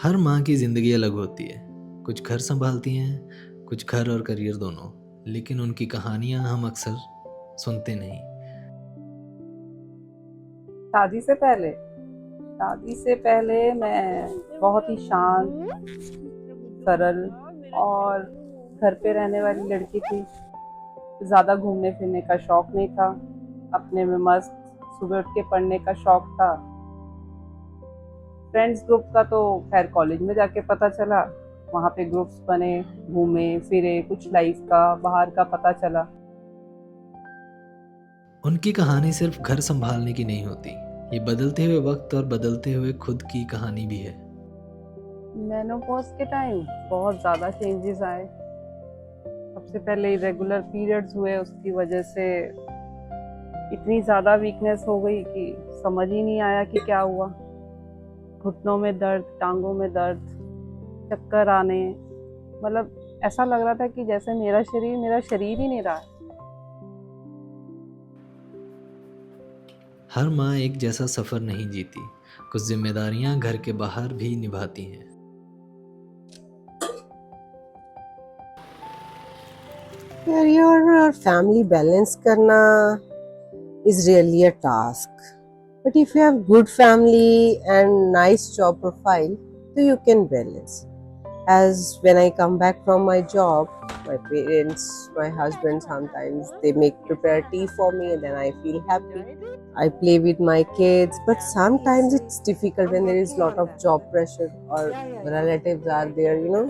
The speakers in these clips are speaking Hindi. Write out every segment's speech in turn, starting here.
हर माँ की ज़िंदगी अलग होती है। कुछ घर सँभालती हैं, कुछ घर और करियर दोनों। लेकिन उनकी कहानियाँ हम अक्सर सुनते नहीं। शादी से पहले शादी से पहले मैं बहुत ही शांत, सरल और घर पे रहने वाली लड़की थी। ज़्यादा घूमने फिरने का शौक नहीं था। अपने में मस्त, सुबह उठ के पढ़ने का शौक था। फ्रेंड्स ग्रुप का तो खैर कॉलेज में जाके पता चला। वहाँ पे ग्रुप्स बने, घूमे फिरे, कुछ लाइफ का बाहर का पता चला। उनकी कहानी सिर्फ घर सँभालने की नहीं होती। ये बदलते हुए वक़्त और बदलते हुए खुद की कहानी भी है। मेनोपॉज के टाइम बहुत ज़्यादा चेंजेस आए। सबसे पहले इरेगुलर पीरियड्स हुए, उसकी वजह से इतनी ज़्यादा वीकनेस हो गई कि समझ ही नहीं आया कि क्या हुआ। घुटनों में दर्द, टांगों में दर्द, चक्कर आने, मतलब ऐसा लग रहा था कि जैसे मेरा शरीर ही नहीं रहा है। हर माँ एक जैसा सफ़र नहीं जीती। कुछ ज़िम्मेदारियाँ घर के बाहर भी निभाती हैं। करियर और फैमिली बैलेंस करना is really a task. But if you have good family and nice job profile, so you can balance. As when I come back from my job, my parents, my husband sometimes they make prepare tea for me and then I feel happy. I play with my kids, but sometimes it's difficult when there is lot of job pressure or relatives are there, you know.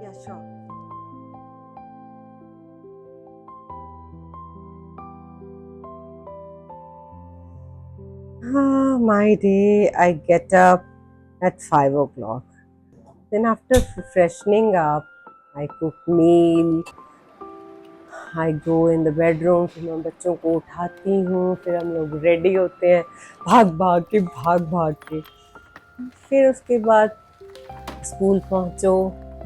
Yeah, sure. My day, I get up at 5 o'clock. Then after freshening up, I cook meal. I go in the bedroom, फिर मैं बच्चों को उठाती हूँ, फिर हम लोग रेडी होते हैं भाग भाग के। फिर उसके बाद स्कूल पहुँचो,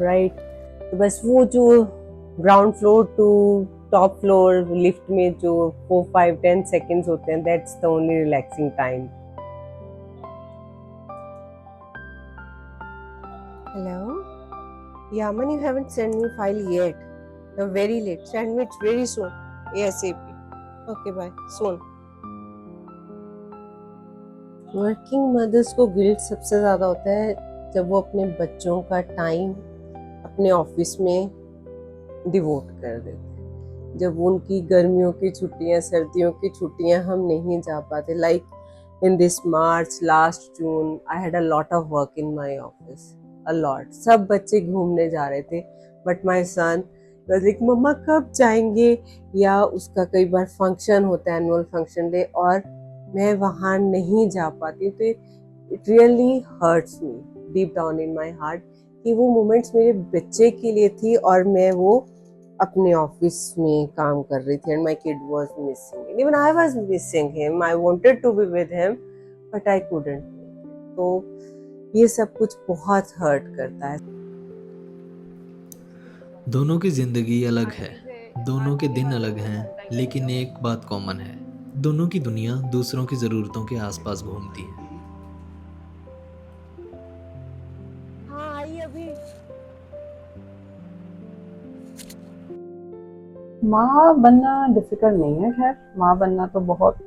राइट। तो बस वो जो ground floor to top floor lift में जो 4, 5, 10 seconds होते हैं, that's the only relaxing time. Hello? Yaman, you haven't sent me file yet. You're very late. Send me it very soon. ASAP. Okay, bye. Soon. Working mothers को गिल्ट सबसे ज़्यादा होता है जब वो अपने बच्चों का टाइम अपने ऑफिस में डिवोट कर देते हैं। जब उनकी गर्मियों की छुट्टियां, सर्दियों की छुट्टियां हम नहीं जा पाते। Like in this March, last June, I had a lot of work in my office, a lot. सब बच्चे घूमने जा रहे थे, but my son was like मम्मा कब जाएंगे, या उसका कई बार फंक्शन होता है, एनुअल फंक्शन डे, और मैं वहाँ नहीं जा पाती। तो it really hurts me deep down in my heart कि वो मोमेंट्स मेरे बच्चे के लिए थी और मैं वो अपने ऑफिस में काम कर रही थी, and my kid was missing, even I was missing him. I wanted to be with him but I couldn't. तो ये सब कुछ बहुत हर्ट करता है। दोनों की ज़िंदगी अलग है, दोनों के दिन अलग हैं, लेकिन एक बात कॉमन है। दोनों की दुनिया दूसरों की ज़रूरतों के आसपास घूमती है। हाँ आई अभी। माँ बनना डिफिकल्ट नहीं है। खैर, माँ बनना तो बहुत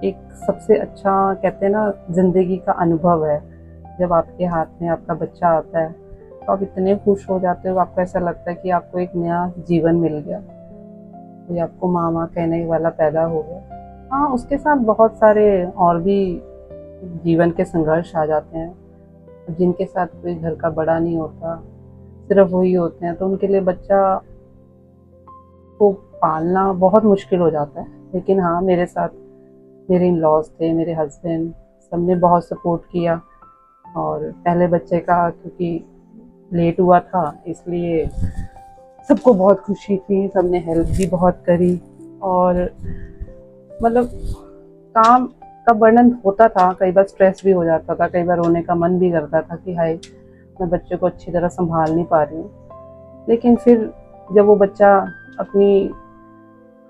एक सबसे अच्छा, कहते हैं ना, जिंदगी का अनुभव है। जब आपके हाथ में आपका बच्चा आता है तो आप इतने खुश हो जाते हो, आपको ऐसा लगता है कि आपको एक नया जीवन मिल गया, कोई आपको माँ माँ कहने वाला पैदा हो गया। हाँ, उसके साथ बहुत सारे और भी जीवन के संघर्ष आ जाते हैं, जिनके साथ कोई घर का बड़ा नहीं होता, सिर्फ वही होते हैं, तो उनके लिए बच्चा को पालना बहुत मुश्किल हो जाता है। लेकिन हाँ, मेरे साथ मेरे इन लॉज थे, मेरे हस्बैंड, सबने बहुत सपोर्ट किया। और पहले बच्चे का क्योंकि लेट हुआ था, इसलिए सबको बहुत खुशी थी, सबने हेल्प भी बहुत करी। और मतलब काम का वर्णन होता था, कई बार स्ट्रेस भी हो जाता था, कई बार रोने का मन भी करता था कि हाय, मैं बच्चे को अच्छी तरह संभाल नहीं पा रही हूँ। लेकिन फिर जब वो बच्चा अपनी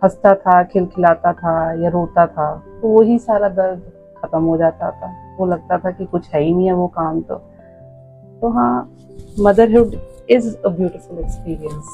हंसता था, खिलखिलाता था या रोता था, तो वही सारा दर्द ख़त्म हो जाता था। वो लगता था कि कुछ है ही नहीं है वो काम तो हाँ, motherhood is a beautiful experience.